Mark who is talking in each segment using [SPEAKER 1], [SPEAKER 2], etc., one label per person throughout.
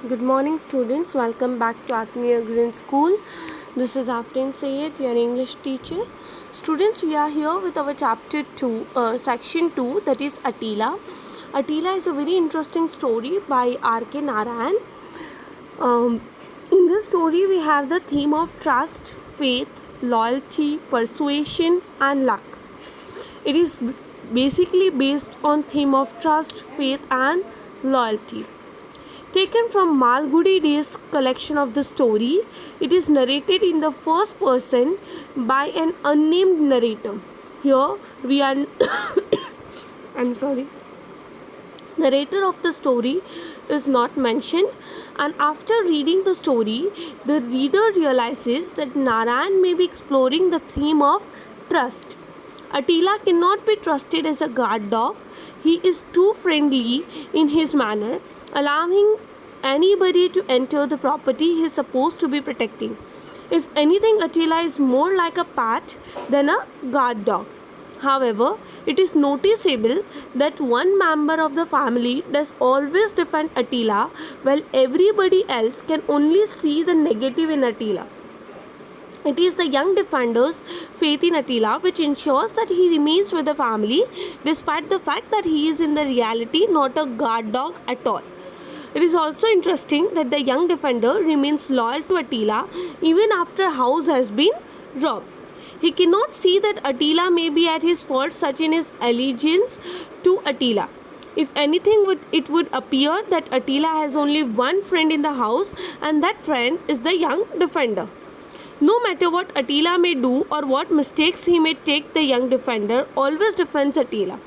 [SPEAKER 1] Good morning, students. Welcome back to Atmiya Green School. This is Afrin Sayed, your English teacher. Students, we are here with our chapter 2, section 2, that is Attila. Attila is a very interesting story by R.K. Narayan. Um, in this story, we have the theme of trust, faith, loyalty, persuasion, and luck. It is basically based on theme of trust, faith, and loyalty. Taken from Malgudi Day's collection of the story, it is narrated in the first person by an unnamed narrator. Here we are I'm sorry. Narrator of the story is not mentioned, and after reading the story, the reader realizes that Narayan may be exploring the theme of trust. Attila cannot be trusted as a guard dog. He is too friendly in his manner, allowing anybody to enter the property he is supposed to be protecting. If anything, Attila is more like a pet than a guard dog. However, it is noticeable that one member of the family does always defend Attila, while everybody else can only see the negative in Attila. It is the young defender's faith in Attila which ensures that he remains with the family despite the fact that he is in the reality not a guard dog at all. It is also interesting that the young defender remains loyal to Attila even after house has been robbed. He cannot see that Attila may be at his fault such in his allegiance to Attila. If anything, it would appear that Attila has only one friend in the house, and that friend is the young defender. No matter what Attila may do or what mistakes he may take, the young defender always defends Attila.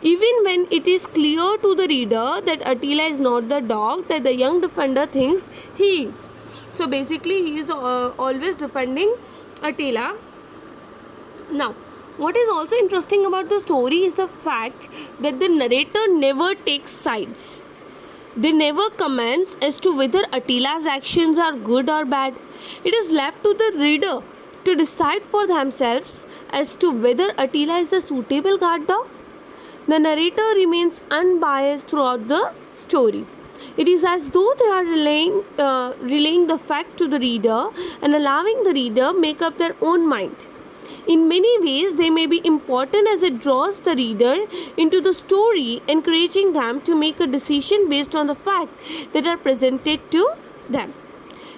[SPEAKER 1] Even when it is clear to the reader that Attila is not the dog that the young defender thinks he is. So basically, he is always defending Attila. Now, what is also interesting about the story is the fact that the narrator never takes sides. They never comments as to whether Attila's actions are good or bad. It is left to the reader to decide for themselves as to whether Attila is a suitable guard dog. The narrator remains unbiased throughout the story. It is as though they are relaying the fact to the reader and allowing the reader make up their own mind. In many ways, they may be important as it draws the reader into the story, encouraging them to make a decision based on the facts that are presented to them.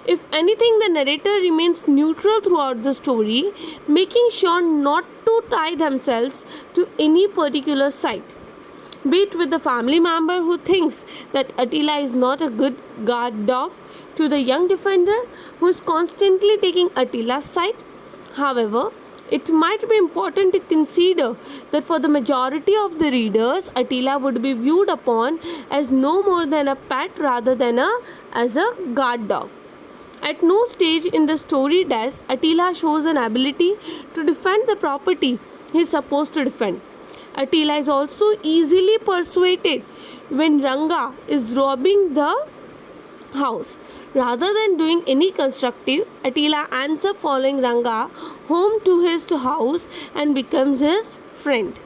[SPEAKER 1] If anything, the narrator remains neutral throughout the story, making sure not to tie themselves to any particular side. Be it with the family member who thinks that Attila is not a good guard dog, to the young defender who is constantly taking Attila's side. However, it might be important to consider that for the majority of the readers, Attila would be viewed upon as no more than a pet rather than as a guard dog. At no stage in the story does Attila shows an ability to defend the property he is supposed to defend. Attila is also easily persuaded when Ranga is robbing the house. Rather than doing any constructive, Attila ends up following Ranga home to his house and becomes his friend.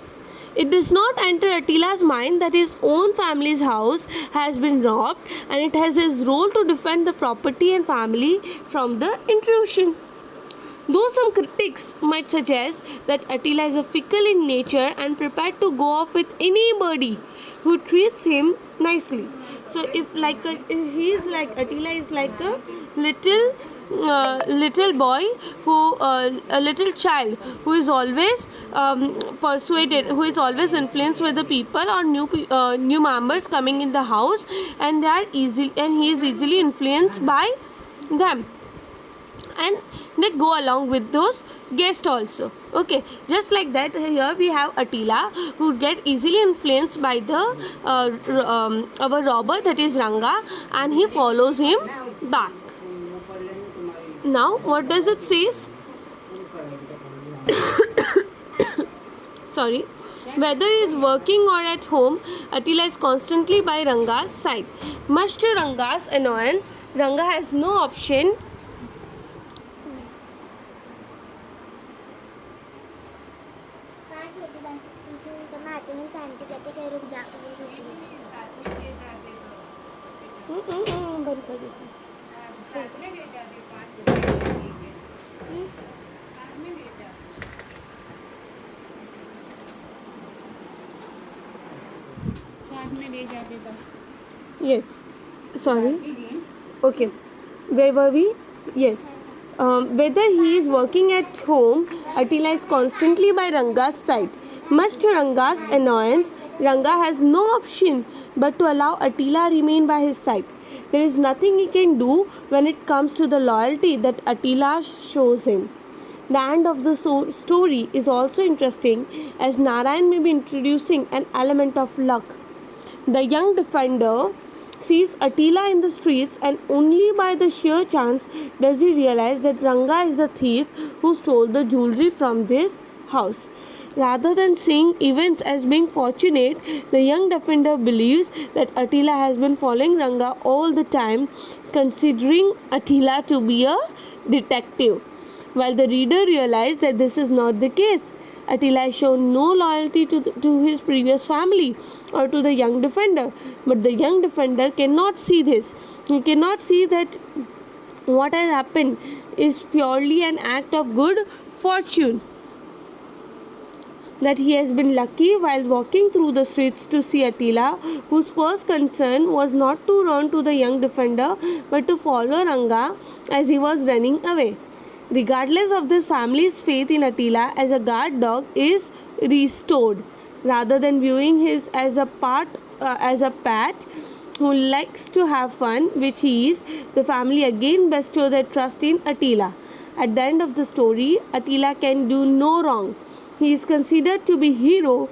[SPEAKER 1] It does not enter Attila's mind that his own family's house has been robbed and it has his role to defend the property and family from the intrusion. Though some critics might suggest that Attila is a fickle in nature and prepared to go off with anybody who treats him nicely. So if Attila is like a little boy who a little child who is always persuaded, who is always influenced with the people or new members coming in the house, and he is easily influenced by them, and they go along with those guests also. Okay, just like that, here we have Attila who get easily influenced by the our robber, that is Ranga, and he follows him back. Now what does it says? Sorry. Whether he is working or at home, Attila is constantly by Ranga's side. Much to Ranga's annoyance, Ranga has no option बंद कर देती हूँ।
[SPEAKER 2] साथ में ले जाते 5 रुपए
[SPEAKER 1] हम्म,
[SPEAKER 2] साथ में ले जाते साथ में ले जाते तो
[SPEAKER 1] Yes. Sorry.
[SPEAKER 2] दीदी
[SPEAKER 1] Okay. Where were we? Yes. Whether he is working at home, Attila is constantly by Ranga's side. Much to Ranga's annoyance, Ranga has no option but to allow Attila remain by his side. There is nothing he can do when it comes to the loyalty that Attila shows him. The end of the story is also interesting as Narayan may be introducing an element of luck. The young defender sees Attila in the streets, and only by the sheer chance does he realize that Ranga is the thief who stole the jewelry from this house. Rather than seeing events as being fortunate, the young defender believes that Attila has been following Ranga all the time, considering Attila to be a detective. While the reader realizes that this is not the case, Attila has shown no loyalty to his previous family or to the young defender. But the young defender cannot see this. He cannot see that what has happened is purely an act of good fortune. That he has been lucky while walking through the streets to see Attila, whose first concern was not to run to the young defender but to follow Ranga as he was running away. Regardless of this family's faith in Attila as a guard dog is restored, rather than viewing his as a pet who likes to have fun, which he is. The family again bestow their trust in Attila. At the end of the story, Attila can do no wrong. He is considered to be hero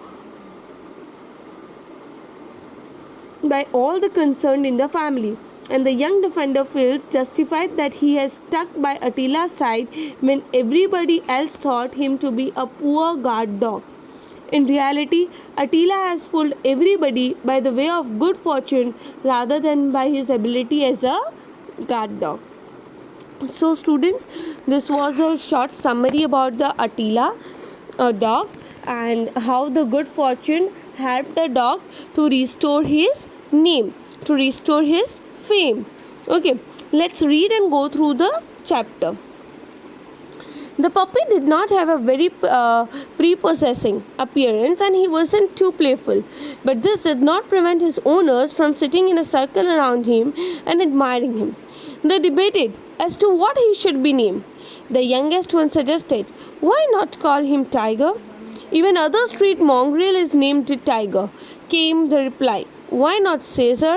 [SPEAKER 1] by all the concerned in the family, and the young defender feels justified that he has stuck by Attila's side when everybody else thought him to be a poor guard dog. In reality, Attila has fooled everybody by the way of good fortune rather than by his ability as a guard dog. So, students, this was a short summary about the Attila dog and how the good fortune helped the dog to restore his name, to restore his fame. Okay, let's read and go through the chapter. The puppy did not have a very prepossessing appearance and he wasn't too playful, but this did not prevent his owners from sitting in a circle around him and admiring him. They debated as to what he should be named. The youngest one suggested, "Why not call him Tiger?" "Even other street mongrel is named Tiger," came the reply. "Why not Caesar?"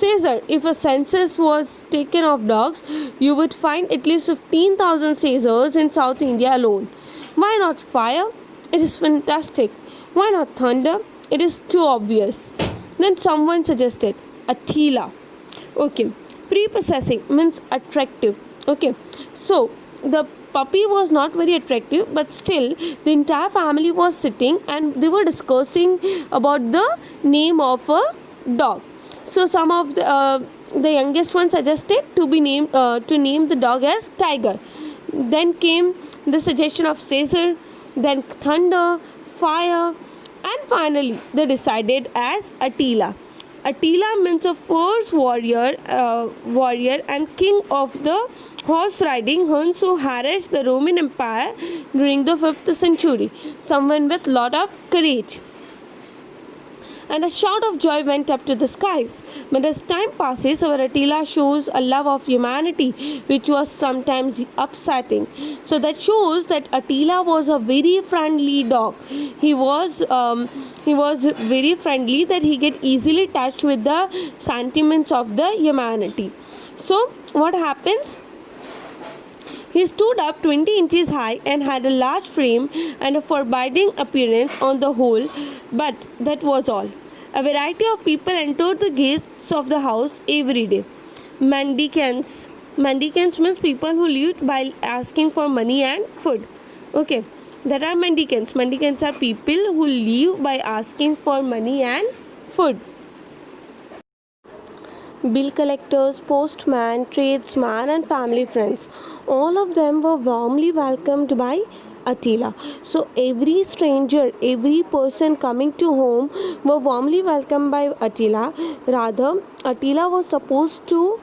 [SPEAKER 1] "Caesar, if a census was taken of dogs, you would find at least 15,000 Caesars in South India alone." "Why not Fire?" "It is fantastic." "Why not Thunder?" "It is too obvious." Then someone suggested Attila. Okay, prepossessing means attractive. Okay, so the puppy was not very attractive, but still the entire family was sitting and they were discussing about the name of a dog. So some of the youngest one suggested to name the dog as Tiger. Then came the suggestion of Caesar, then Thunder, Fire, and finally they decided as Attila. Attila means a fierce warrior and king of the horse riding Huns who harassed the Roman Empire during the 5th century. Someone with lot of courage. And a shout of joy went up to the skies. But as time passes, our Attila shows a love of humanity, which was sometimes upsetting. So that shows that Attila was a very friendly dog. He was very friendly, that he get easily touched with the sentiments of the humanity. So what happens? He stood up 20 inches high and had a large frame and a forbidding appearance on the whole, but that was all. A variety of people entered the gates of the house every day. Mendicants. Mendicants means people who lived by asking for money and food. Okay, there are mendicants. Mendicants are people who live by asking for money and food. Bill collectors, postmen, tradesmen, and family friends. All of them were warmly welcomed by Attila. So every stranger, every person coming to home were warmly welcomed by Attila. Rather, Attila was supposed to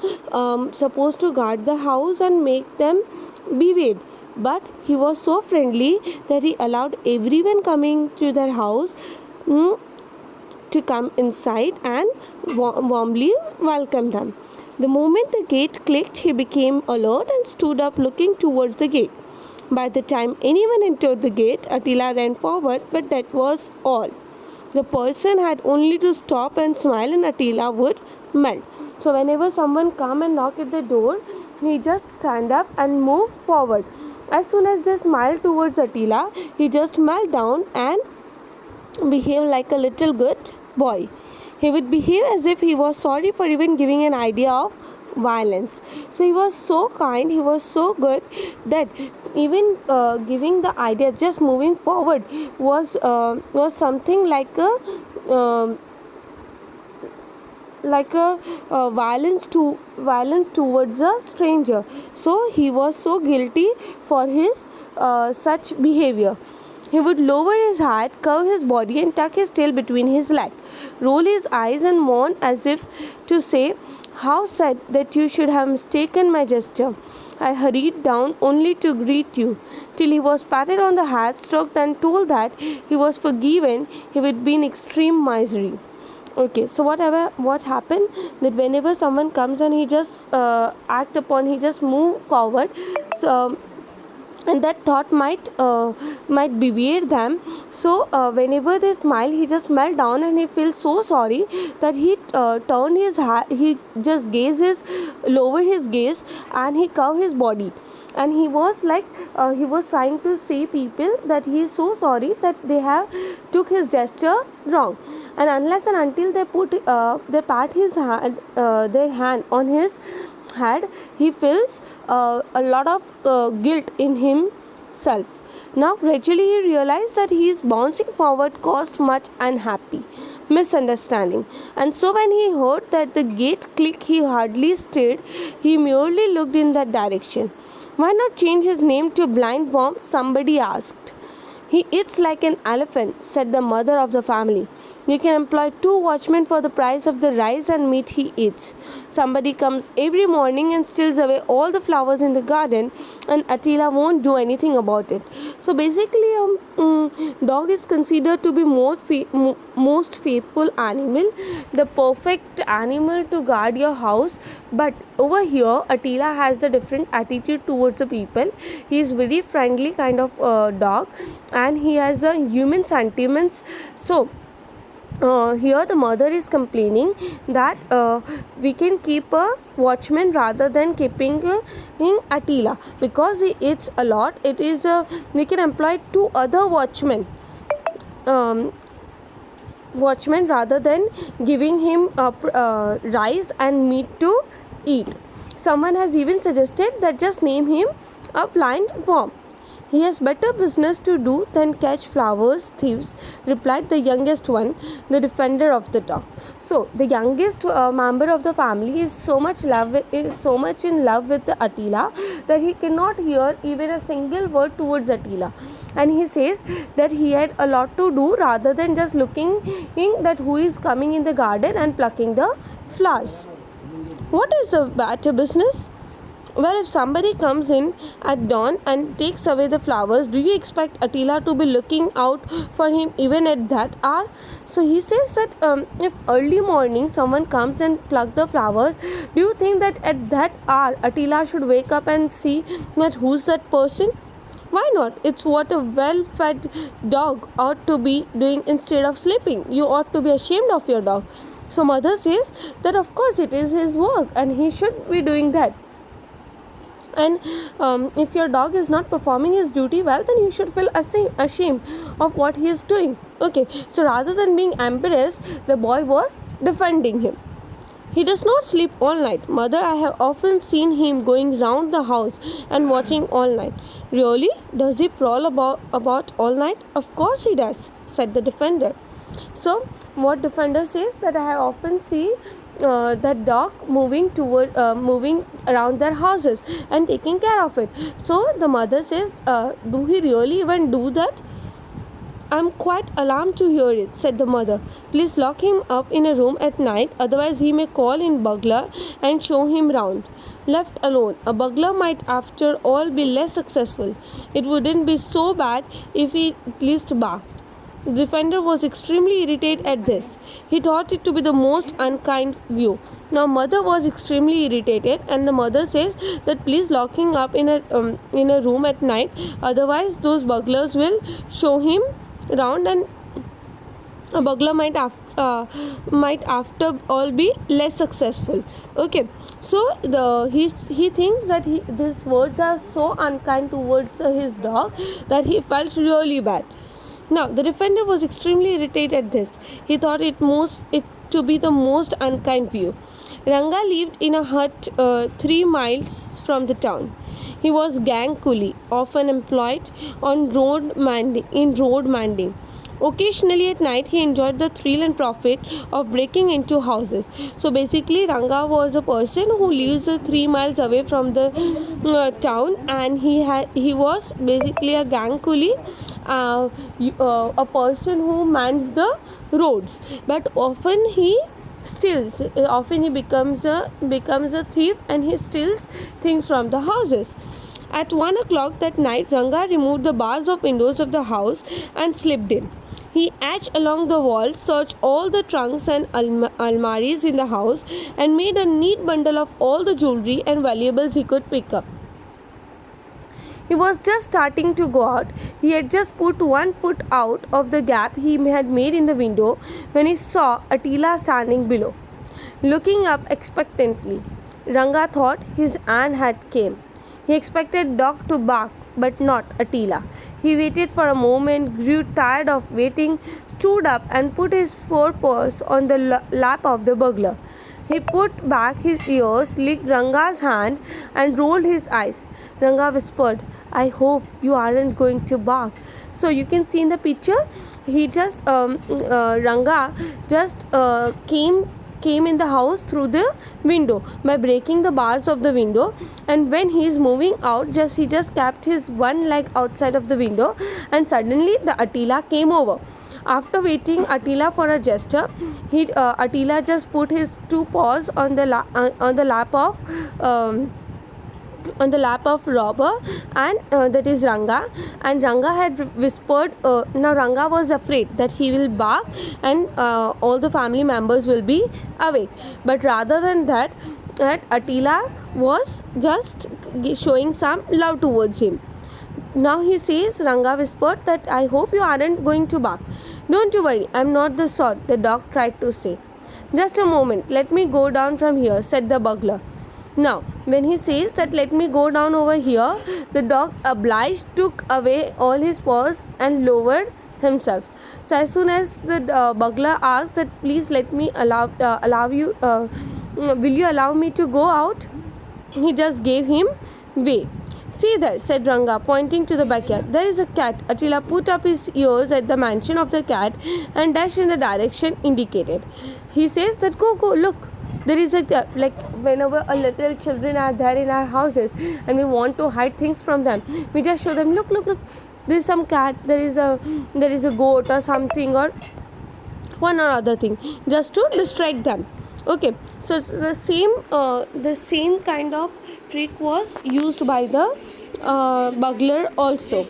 [SPEAKER 1] guard the house and make them beware. But he was so friendly that he allowed everyone coming to their house mm, to come inside and warmly welcome them. The moment the gate clicked, he became alert and stood up looking towards the gate. By the time anyone entered the gate, Attila ran forward, but that was all. The person had only to stop and smile and Attila would melt. So whenever someone come and knock at the door, he just stand up and move forward. As soon as they smile towards Attila, he just melt down and behave like a little good boy. He would behave as if he was sorry for even giving an idea of violence. So he was so kind, he was so good that even giving the idea, just moving forward, was something um like a violence towards a stranger. So he was so guilty for his such behavior. He would lower his head, curve his body, and tuck his tail between his legs, roll his eyes, and mourn as if to say, "How sad that you should have mistaken my gesture. I hurried down only to greet you," till he was patted on the head, stroked, and told that he was forgiven. He would be in extreme misery. Okay, so what happened, that whenever someone comes and he just he just move forward. So and that thought might beware them. So whenever they smile, he just melt down and he feels so sorry that he turned his head, he just lower his gaze, and he curve his body, and he was like he was trying to say people that he is so sorry that they have took his gesture wrong. And unless and until they pat his hand, their hand on his head, he feels a lot of guilt in himself. Now gradually he realized that he is bouncing forward caused much unhappy misunderstanding, and so when he heard that the gate click, he hardly stirred. He merely looked in that direction. "Why not change his name to Blind Worm?" somebody asked. "He eats like an elephant," said the mother of the family. "You can employ 2 watchmen for the price of the rice and meat he eats. Somebody comes every morning and steals away all the flowers in the garden, and Attila won't do anything about it." So basically, dog is considered to be most faithful animal, the perfect animal to guard your house. But over here, Attila has a different attitude towards the people. He is very friendly kind of dog, and he has a human sentiments. So here the mother is complaining that we can keep a watchman rather than keeping in Attila, because he eats a lot. It is we can employ 2 other watchmen rather than giving him rice and meat to eat. Someone has even suggested that just name him a blind worm. "He has better business to do than catch flowers thieves," replied the youngest one, the defender of the dog. So the youngest member of the family is so much in love with the Attila that he cannot hear even a single word towards Attila, and he says that he had a lot to do rather than just looking in that who is coming in the garden and plucking the flowers. What is the better business? Well, if somebody comes in at dawn and takes away the flowers, do you expect Attila to be looking out for him even at that hour? So he says that if early morning someone comes and pluck the flowers, do you think that at that hour Attila should wake up and see that who's that person? Why not? It's what a well-fed dog ought to be doing instead of sleeping. You ought to be ashamed of your dog. So mother says that of course it is his work and he should be doing that. And if your dog is not performing his duty well, then you should feel ashamed of what he is doing. Okay, so rather than being embarrassed, the boy was defending him. "He does not sleep all night. Mother, I have often seen him going round the house and watching all night." "Really? Does he prowl about all night?" "Of course he does," said the defender. So what defender says that I have often see that dog moving around their houses and taking care of it. So the mother says, do he really even do that? I'm quite alarmed to hear it, said the mother. Please lock him up in a room at night, otherwise he may call in burglar and show him round. Left alone, a burglar might after all be less successful. It wouldn't be so bad if he at least barked. The defender was extremely irritated at this. He thought it to be the most unkind view. Now mother was extremely irritated, and the mother says that please lock him up in a room at night, otherwise those burglars will show him round and a burglar might after all be less successful. Okay, so he thinks that these words are so unkind towards his dog that he felt really bad. Now the defender was extremely irritated at this. He thought it to be the most unkind view. Ranga lived in a hut 3 miles from the town. He was gang coolie, often employed on road mending. Occasionally at night, he enjoyed the thrill and profit of breaking into houses. So basically, Ranga was a person who lives 3 miles away from the town, and he was basically a gang coolie, a person who mans the roads. But often he steals. Often he becomes a thief, and he steals things from the houses. At 1 o'clock that night, Ranga removed the bars of windows of the house and slipped in. He edged along the wall, searched all the trunks and almaris in the house, and made a neat bundle of all the jewelry and valuables he could pick up. He was just starting to go out. He had just put 1 foot out of the gap he had made in the window when he saw Attila standing below, looking up expectantly. Ranga thought his aunt had come. He expected dog to bark, but not Attila. He waited for a moment, grew tired of waiting, stood up and put his forepaws on the lap of the burglar. He put back his ears, licked Ranga's hand and rolled his eyes. Ranga whispered, I hope you aren't going to bark. So you can see in the picture, Ranga just came in the house through the window by breaking the bars of the window, and when he is moving out, he just kept his one leg outside of the window, and suddenly the Attila came over. After waiting Attila for a gesture, Attila just put his 2 paws on the lap of robber, and that is Ranga, and Ranga had whispered, now Ranga was afraid that he will bark and all the family members will be awake, but rather than that Attila was just showing some love towards him. Now he says, Ranga whispered, that I hope you aren't going to bark. Don't you worry, I'm not the sort, the dog tried to say. Just a moment, let me go down from here, said the burglar. Now, when he says that let me go down over here, the dog obliged took away all his paws and lowered himself. So as soon as the burglar asked that please let me allow you, will you allow me to go out? He just gave him way. See there, said Ranga, pointing to the backyard. There is a cat. Attila put up his ears at the mention of the cat and dashed in the direction indicated. He says that go, look. There is like whenever a little children are there in our houses and we want to hide things from them, we just show them, look, there is some cat, there is a goat or something or one or other thing, just to distract them. Okay, so the same kind of trick was used by the burglar also.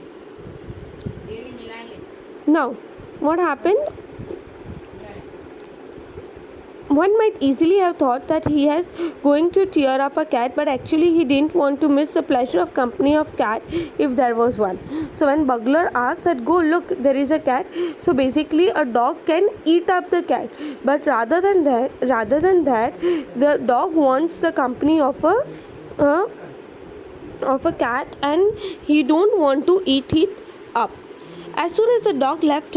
[SPEAKER 1] Now, what happened? One might easily have thought that he is going to tear up a cat, but actually he didn't want to miss the pleasure of company of cat if there was one. So when burglar asked that go look, there is a cat, so basically a dog can eat up the cat, but rather than that the dog wants the company of a cat and he don't want to eat it up. As soon as the dog left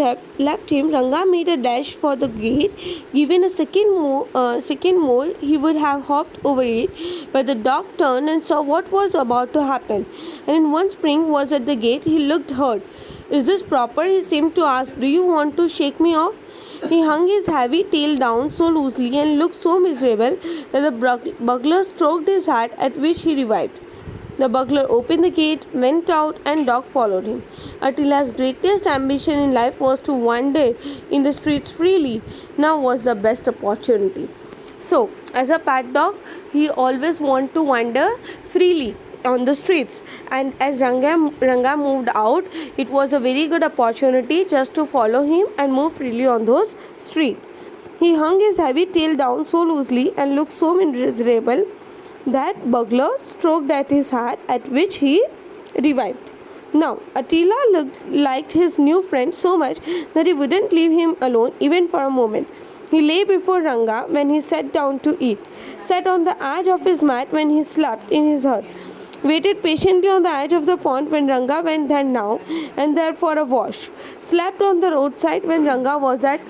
[SPEAKER 1] him, Ranga made a dash for the gate. Given a second more, he would have hopped over it, but the dog turned and saw what was about to happen, and in one spring was at the gate. He looked hurt. Is this proper? He seemed to ask. Do you want to shake me off? He hung his heavy tail down so loosely and looked so miserable that the bugler stroked his hat, at which he revived. The bugler opened the gate, went out, and dog followed him. Attila's greatest ambition in life was to wander in the streets freely. Now was the best opportunity. So, as a pet dog, he always wanted to wander freely on the streets, and as Ranga moved out, it was a very good opportunity just to follow him and move freely on those streets. He hung his heavy tail down so loosely and looked so miserable that bugler stroked at his hat, at which he revived. Now, Attila liked his new friend so much that he wouldn't leave him alone even for a moment. He lay before Ranga when he sat down to eat, sat on the edge of his mat when he slept in his hut, waited patiently on the edge of the pond when Ranga went there now and there for a wash, slept on the roadside when Ranga was at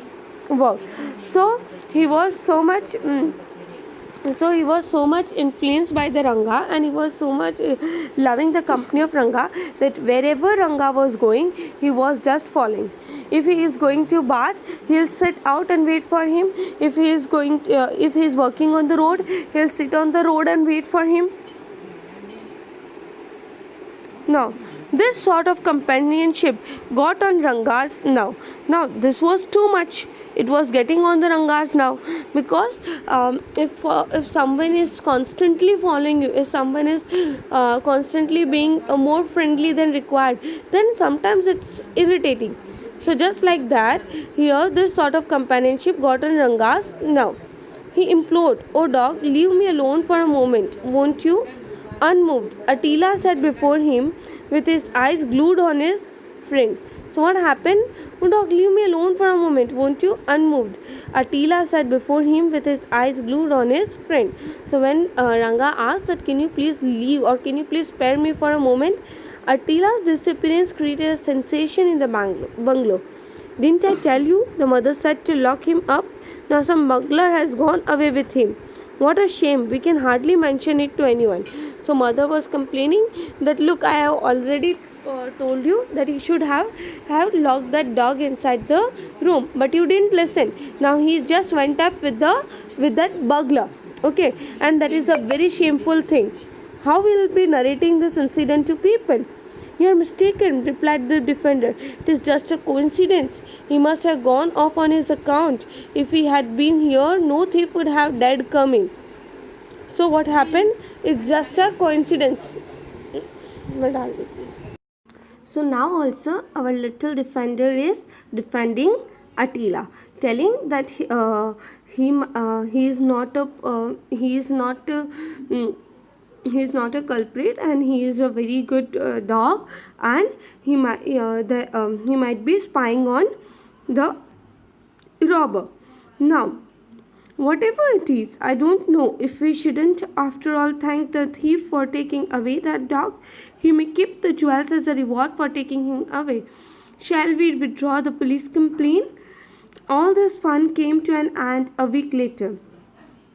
[SPEAKER 1] work. So he was so much influenced by the Ranga, and he was so much loving the company of Ranga, that wherever Ranga was going, he was just following. If he is going to bath, he'll sit out and wait for him. If he is working on the road, he'll sit on the road and wait for him. Now, this sort of companionship got on Ranga's now. Now, this was too much. It was getting on the Rangas now, because if someone is constantly following you, if someone is constantly being more friendly than required, then sometimes it's irritating. So just like that, here this sort of companionship got on Rangas now. He implored, "Oh dog, leave me alone for a moment, won't you?" Unmoved, Attila sat before him with his eyes glued on his friend. So what happened? "Oh dog, leave me alone for a moment, won't you?" Unmoved, Attila sat before him with his eyes glued on his friend. So when Ranga asked that, "Can you please leave, or can you please spare me for a moment?" Attila's disappearance created a sensation in the bungalow. "Didn't I tell you?" the mother said, "to lock him up? Now some burglar has gone away with him. What a shame, we can hardly mention it to anyone." So mother was complaining that, "Look, I have already told you that you should have locked that dog inside the room, but you didn't listen. Now he just went up with that burglar. Okay, and that is a very shameful thing. How will you be narrating this incident to people?" "You are mistaken," replied the defender. "It is just a coincidence. He must have gone off on his account. If he had been here, no thief would have dared come in. So what happened? It's just a coincidence." So now also our little defender is defending Attila, telling that he is not a culprit, and he is a very good dog, and he might be spying on the robber. Now, whatever it is, I don't know if we shouldn't after all thank the thief for taking away that dog. He may keep the jewels as a reward for taking him away. Shall we withdraw the police complaint? All this fun came to an end a week later,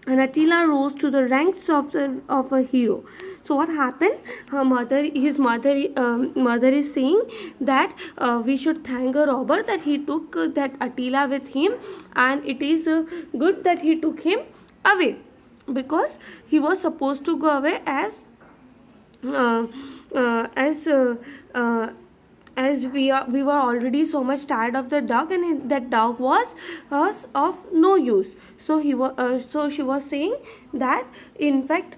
[SPEAKER 1] and Attila rose to the ranks of a hero. So what happened? His mother is saying that we should thank a robber that he took that Attila with him, and it is good that he took him away, because he was supposed to go away as we were already so much tired of the dog, and that dog was of no use. So she was saying that in fact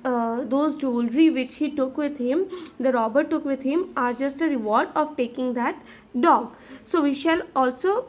[SPEAKER 1] those jewelry which he took with him, the robber took with him, are just a reward of taking that dog. So we shall also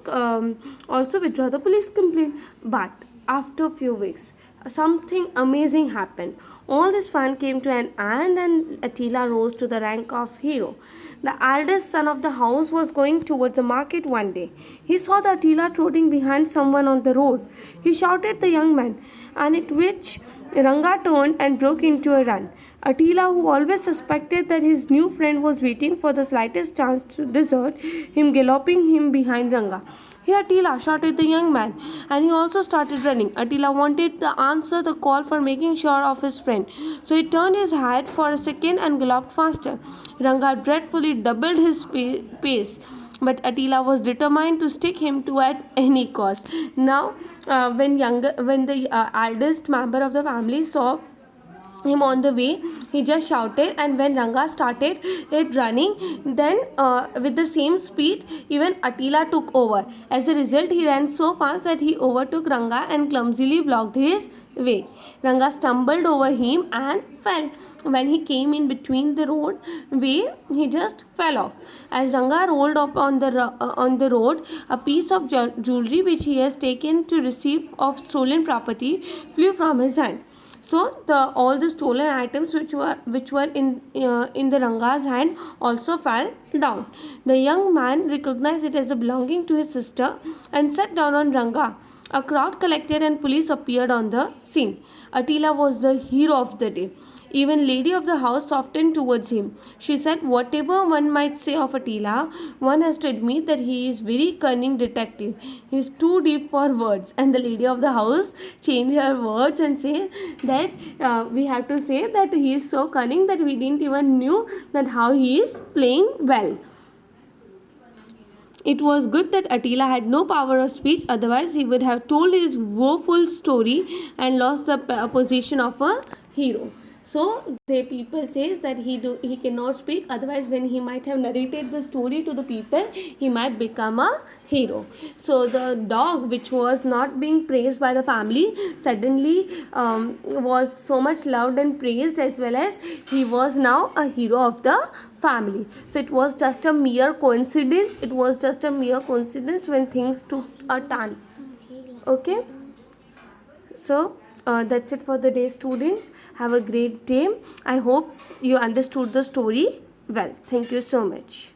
[SPEAKER 1] withdraw the police complaint. But after a few weeks, something amazing happened. All this fun came to an end, and Attila rose to the rank of hero. The eldest son of the house was going towards the market one day. He saw the Attila trotting behind someone on the road. He shouted the young man, and at which Ranga turned and broke into a run. Attila, who always suspected that his new friend was waiting for the slightest chance to desert him, galloping him behind Ranga. "Here, Attila!" shouted the young man, and he also started running. Attila wanted to answer the call for making sure of his friend, so he turned his head for a second and galloped faster. Ranga dreadfully doubled his pace. but Attila was determined to stick him to at any cost. Now, when the eldest member of the family saw him on the way, he just shouted, and when Ranga started it running, then with the same speed, even Attila took over. As a result, he ran so fast that he overtook Ranga and clumsily blocked his way. Ranga stumbled over him and fell. When he came in between the road way, he just fell off. As Ranga rolled up on the road, a piece of jewelry which he has taken to receive of stolen property flew from his hand. So all the stolen items which were in the Ranga's hand also fell down. The young man recognized it as a belonging to his sister and sat down on Ranga. A crowd collected and police appeared on the scene. Attila was the hero of the day. Even lady of the house softened towards him. She said, "Whatever one might say of Attila, one has to admit that he is very cunning detective. He is too deep for words." And the lady of the house changed her words and said that we have to say that he is so cunning that we didn't even knew that how he is playing well. It was good that Attila had no power of speech, otherwise he would have told his woeful story and lost the position of a hero. So the people says that he cannot speak, otherwise when he might have narrated the story to the people, he might become a hero. So the dog, which was not being praised by the family, suddenly was so much loved and praised, as well as he was now a hero of the family. So it was just a mere coincidence. It was just a mere coincidence when things took a turn. Okay. So that's it for the day, students. Have a great day. I hope you understood the story well. Thank you so much.